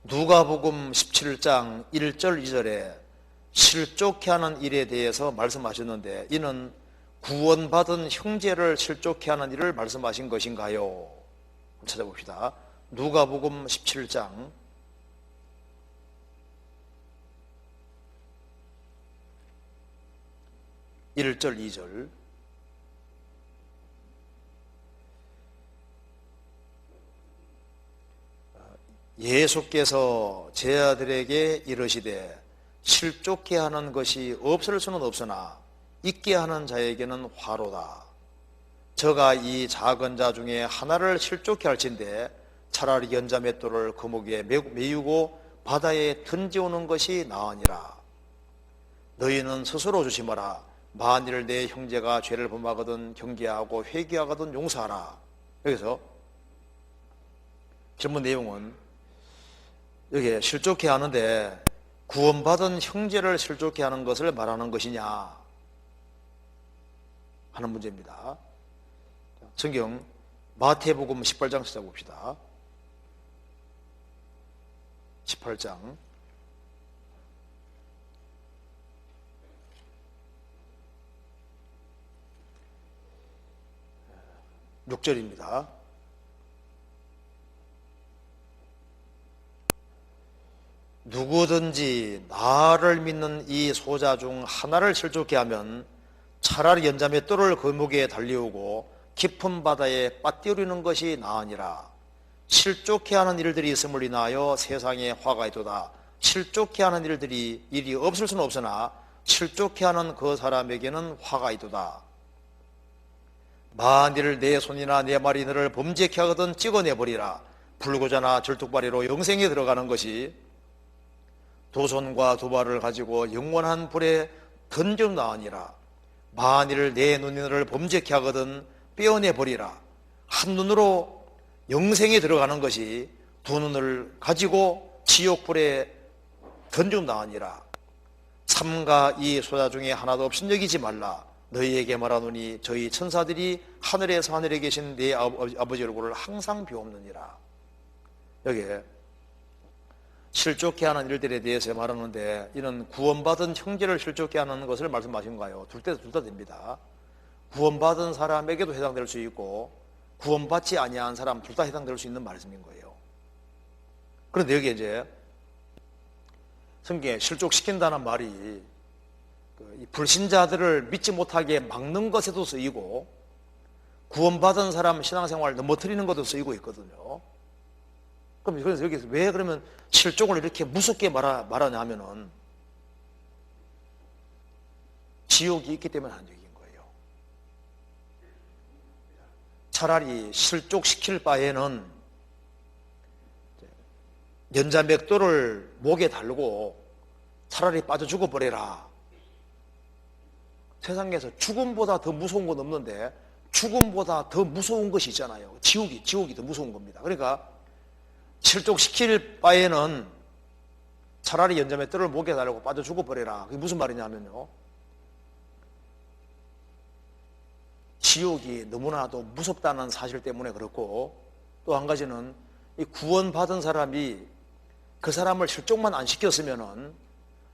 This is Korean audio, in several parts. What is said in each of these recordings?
누가복음 17장 1절 2절에 실족해 하는 일에 대해서 말씀하셨는데, 이는 구원받은 형제를 실족해 하는 일을 말씀하신 것인가요? 찾아봅시다. 누가복음 17장 1절 2절. 예수께서 제자들에게 이르시되 실족해 하는 것이 없을 수는 없으나 있게 하는 자에게는 화로다. 저가 이 작은 자 중에 하나를 실족해 할진대 차라리 연자맷돌을 거목에 메우고 바다에 던지오는 것이 나으니라. 너희는 스스로 조심하라. 만일 내 형제가 죄를 범하거든 경계하고 회개하거든 용서하라. 여기서 전문 내용은 여기에 실족해 하는데 구원받은 형제를 실족해 하는 것을 말하는 것이냐 하는 문제입니다. 성경 마태복음 18장 찾아봅시다. 18장 6절입니다. 누구든지 나를 믿는 이 소자 중 하나를 실족해 하면 차라리 연자맷돌을 그 목에 달리우고 깊은 바다에 빠뜨리는 것이 나으니라. 실족해 하는 일들이 있음을 인하여 세상에 화가 있도다. 실족해 하는 일이 없을 수는 없으나 실족해 하는 그 사람에게는 화가 있도다. 만일 내 손이나 내 말이 너를 범죄케 하거든 찍어내버리라. 불구자나 절뚝발이로 영생에 들어가는 것이 두 손과 두 발을 가지고 영원한 불에 던져 나으니라. 만일 내 눈이 너를 범죄케 하거든 빼어내버리라. 한 눈으로 영생에 들어가는 것이 두 눈을 가지고 지옥불에 던져 나으니라. 삼가 이 소자 중에 하나도 업신여기지 말라. 너희에게 말하노니 저희 천사들이 하늘에서 하늘에 계신 내 아버지 얼굴을 항상 비옵느니라. 여기에 실족해 하는 일들에 대해서 말하는데, 이는 구원받은 형제를 실족해 하는 것을 말씀하신가요? 둘 다 됩니다. 구원받은 사람에게도 해당될 수 있고 구원받지 아니한 사람 둘 다 해당될 수 있는 말씀인 거예요. 그런데 여기에 이제 성경에 실족시킨다는 말이 이 불신자들을 믿지 못하게 막는 것에도 쓰이고 구원받은 사람 신앙생활을 넘어뜨리는 것도 쓰이고 있거든요. 그럼 그래서 여기서 왜 그러면 실족을 이렇게 무섭게 말하냐 하면은 지옥이 있기 때문에 하는 얘기인 거예요. 차라리 실족시킬 바에는 연자맥도를 목에 달고 차라리 빠져 죽어버려라. 세상에서 죽음보다 더 무서운 건 없는데 죽음보다 더 무서운 것이 있잖아요. 지옥이 더 무서운 겁니다. 그러니까 실족시킬 바에는 차라리 연자맷돌을 목에 달고 빠져 죽어버려라. 그게 무슨 말이냐면요, 지옥이 너무나도 무섭다는 사실 때문에 그렇고, 또 한 가지는 이 구원받은 사람이 그 사람을 실족만 안 시켰으면은,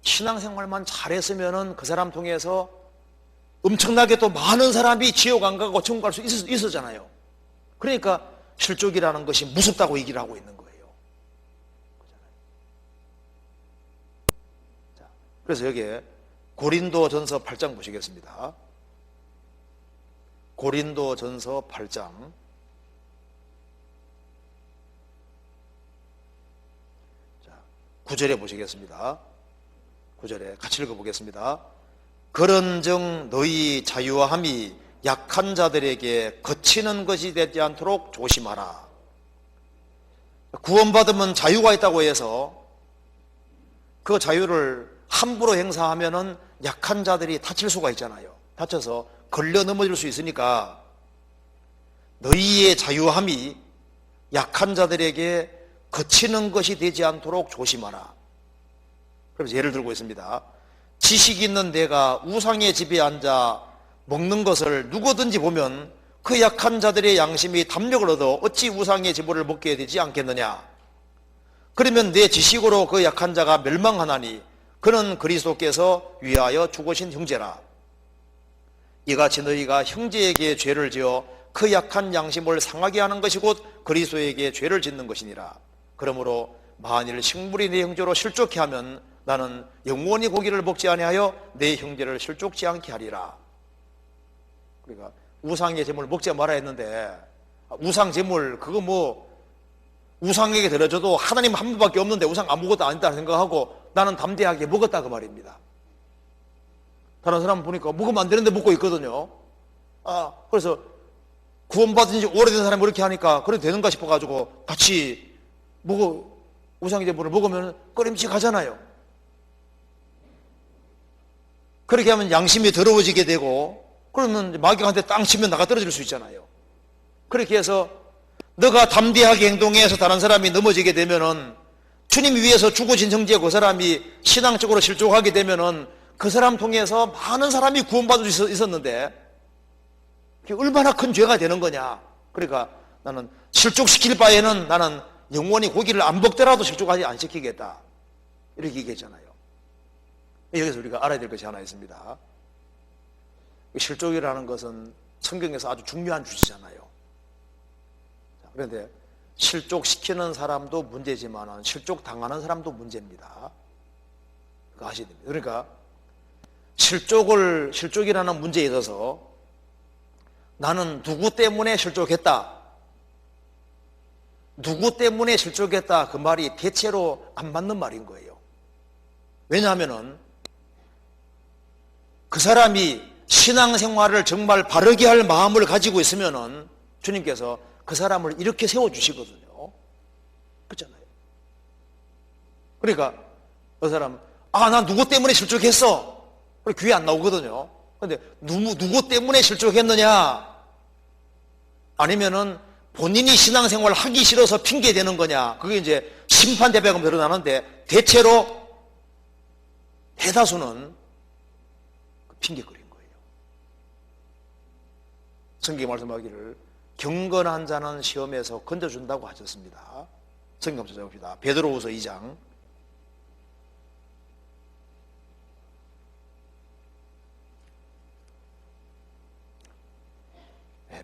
신앙생활만 잘했으면은 그 사람 통해서 엄청나게 또 많은 사람이 지옥 안 가고 천국 갈 수 있었잖아요. 그러니까 실족이라는 것이 무섭다고 얘기를 하고 있는 거예요. 그래서 여기에 고린도전서 8장 보시겠습니다. 고린도전서 8장 9절에 보시겠습니다. 9절에 같이 읽어보겠습니다. 그런즉 너희 자유함이 약한 자들에게 거치는 것이 되지 않도록 조심하라. 구원받으면 자유가 있다고 해서 그 자유를 함부로 행사하면은 약한 자들이 다칠 수가 있잖아요. 다쳐서 걸려 넘어질 수 있으니까 너희의 자유함이 약한 자들에게 거치는 것이 되지 않도록 조심하라. 그래서 예를 들고 있습니다. 지식 있는 내가 우상의 집에 앉아 먹는 것을 누구든지 보면 그 약한 자들의 양심이 담력을 얻어 어찌 우상의 지보를 먹게 되지 않겠느냐. 그러면 내 지식으로 그 약한 자가 멸망하나니 그는 그리스도께서 위하여 죽으신 형제라. 이같이 너희가 형제에게 죄를 지어 그 약한 양심을 상하게 하는 것이 곧 그리스도에게 죄를 짓는 것이니라. 그러므로 만일 식물이 내 형제로 실족케 하면 나는 영원히 고기를 먹지 아니하여 내 형제를 실족지 않게 하리라. 그러니까 우상의 제물을 먹지 말아야 했는데, 우상 제물 그거 뭐 우상에게 드려줘도 하나님 한 분밖에 없는데 우상 아무것도 아니다 생각하고 나는 담대하게 먹었다 그 말입니다. 다른 사람 보니까 먹으면 안 되는데 먹고 있거든요. 그래서 구원받은 지 오래된 사람이 그렇게 하니까 그래도 되는가 싶어가지고 같이 우상 제물을 먹으면 꺼림칙하잖아요. 그렇게 하면 양심이 더러워지게 되고, 그러면 마귀한테 땅 치면 나가 떨어질 수 있잖아요. 그렇게 해서 너가 담대하게 행동해서 다른 사람이 넘어지게 되면은, 주님 위해서 죽어진 형제 그 사람이 신앙적으로 실족하게 되면은 그 사람 통해서 많은 사람이 구원받을 수 있었는데 그게 얼마나 큰 죄가 되는 거냐. 그러니까 나는 실족시킬 바에는 나는 영원히 고기를 안 먹더라도 실족하지 안 시키겠다, 이렇게 얘기했잖아요. 여기서 우리가 알아야 될 것이 하나 있습니다. 실족이라는 것은 성경에서 아주 중요한 주제잖아요. 그런데 실족시키는 사람도 문제지만 실족당하는 사람도 문제입니다. 그거 아셔야 됩니다. 그러니까 실족이라는 문제에 있어서 나는 누구 때문에 실족했다, 누구 때문에 실족했다, 그 말이 대체로 안 맞는 말인 거예요. 왜냐하면은 그 사람이 신앙생활을 정말 바르게 할 마음을 가지고 있으면은 주님께서 그 사람을 이렇게 세워주시거든요. 그렇잖아요. 그러니까 그 사람, 난 누구 때문에 실족했어, 귀에 안 나오거든요. 그런데 누구 때문에 실족했느냐, 아니면은 본인이 신앙생활을 하기 싫어서 핑계 대는 거냐, 그게 이제 심판 대백은 드러나는데 대체로 대다수는 핑계거린 거예요. 성경이 말씀하기를 경건한 자는 시험에서 건져준다고 하셨습니다. 성경 한번 찾아봅시다. 베드로후서 2장.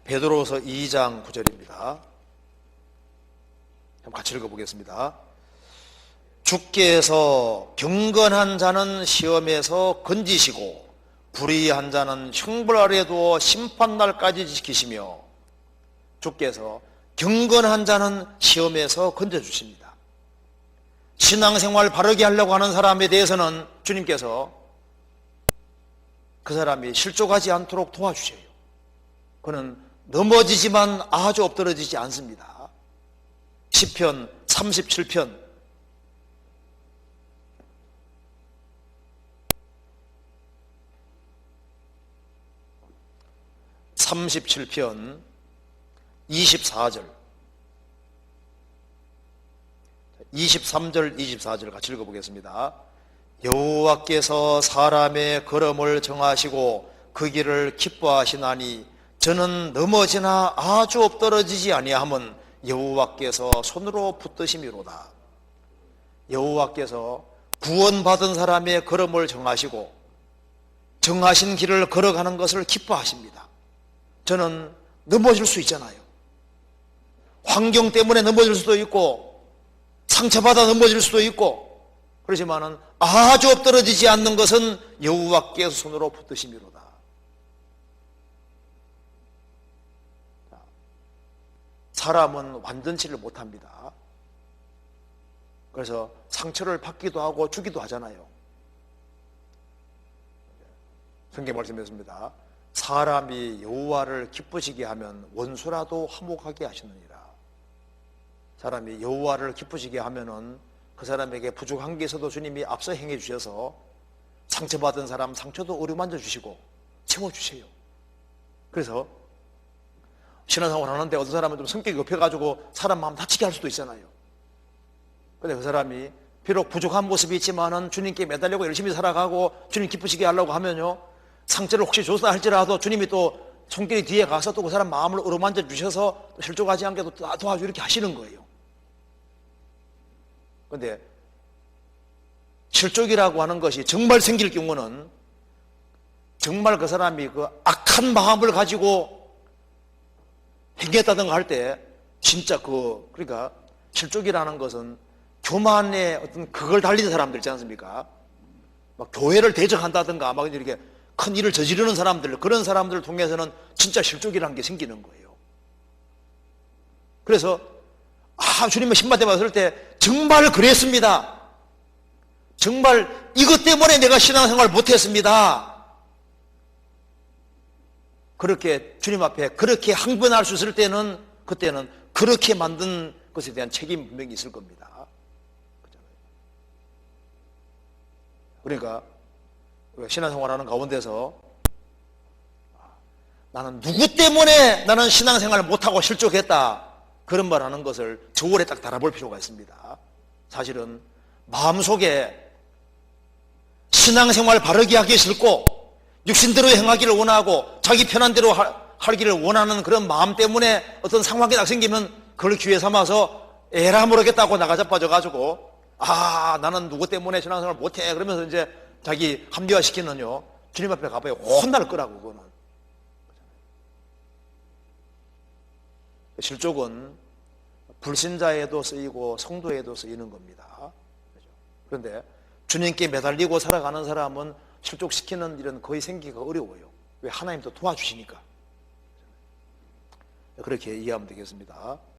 베드로후서 2장 9절입니다. 같이 읽어보겠습니다. 주께서 경건한 자는 시험에서 건지시고 불의한 자는 형벌 아래 두어 심판날까지 지키시며, 주께서 경건한 자는 시험에서 건져주십니다. 신앙생활 바르게 하려고 하는 사람에 대해서는 주님께서 그 사람이 실족하지 않도록 도와주셔요. 그는 넘어지지만 아주 엎드러지지 않습니다. 시편 37편 24절 23절 24절 같이 읽어보겠습니다. 여호와께서 사람의 걸음을 정하시고 그 길을 기뻐하시나니 저는 넘어지나 아주 엎드러지지 아니함은 여호와께서 손으로 붙드심이로다. 여호와께서 구원받은 사람의 걸음을 정하시고 정하신 길을 걸어가는 것을 기뻐하십니다. 저는 넘어질 수 있잖아요. 환경 때문에 넘어질 수도 있고 상처받아 넘어질 수도 있고, 그렇지만은 아주 엎드러지지 않는 것은 여호와께서 손으로 붙드심이로다. 사람은 완전치를 못합니다. 그래서 상처를 받기도 하고 주기도 하잖아요. 성경 말씀했습니다. 사람이 여호와를 기쁘시게 하면 원수라도 화목하게 하시느니라. 사람이 여호와를 기쁘시게 하면은 그 사람에게 부족한 게 있어도 주님이 앞서 행해 주셔서 상처받은 사람 상처도 어루만져 주시고 채워주세요. 그래서 신앙생활 하는데 어떤 사람은 좀 성격이 급해가지고 사람 마음 다치게 할 수도 있잖아요. 근데 그 사람이 비록 부족한 모습이 있지만은 주님께 매달리고 열심히 살아가고 주님 기쁘시게 하려고 하면요, 상처를 혹시 줬다 할지라도 주님이 또 손길이 뒤에 가서 또 그 사람 마음을 어루만져 주셔서 실족하지 않게 도와주고 이렇게 하시는 거예요. 그런데 실족이라고 하는 것이 정말 생길 경우는 정말 그 사람이 그 악한 마음을 가지고 행했다든가 할 때 진짜 그러니까 실족이라는 것은 교만의 어떤 그걸 달린 사람들 있지 않습니까? 막 교회를 대적한다든가 막 이렇게 큰 일을 저지르는 사람들, 그런 사람들을 통해서는 진짜 실족이라는 게 생기는 거예요. 그래서 주님의 신바대 받았을 때 정말 그랬습니다. 정말 이것 때문에 내가 신앙생활 못했습니다. 그렇게 주님 앞에 그렇게 항변할 수 있을 때는 그때는 그렇게 만든 것에 대한 책임이 분명히 있을 겁니다. 그러니까 신앙생활하는 가운데서 나는 누구 때문에 나는 신앙생활을 못하고 실족했다, 그런 말 하는 것을 저울에 딱 달아볼 필요가 있습니다. 사실은 마음속에 신앙생활 바르게 하기 싫고 육신대로 행하기를 원하고 자기 편한 대로 하기를 원하는 그런 마음 때문에 어떤 상황이 딱 생기면 그걸 기회 삼아서 에라 모르겠다고 나가자빠져가지고 나는 누구 때문에 신앙생활 못해 그러면서 이제 자기 합리화시키는요, 주님 앞에 가봐야 혼날 거라고. 그거는 실족은 불신자에도 쓰이고 성도에도 쓰이는 겁니다. 그런데 주님께 매달리고 살아가는 사람은 실족시키는 일은 거의 생기기가 어려워요. 왜? 하나님도 도와주시니까. 그렇게 이해하면 되겠습니다.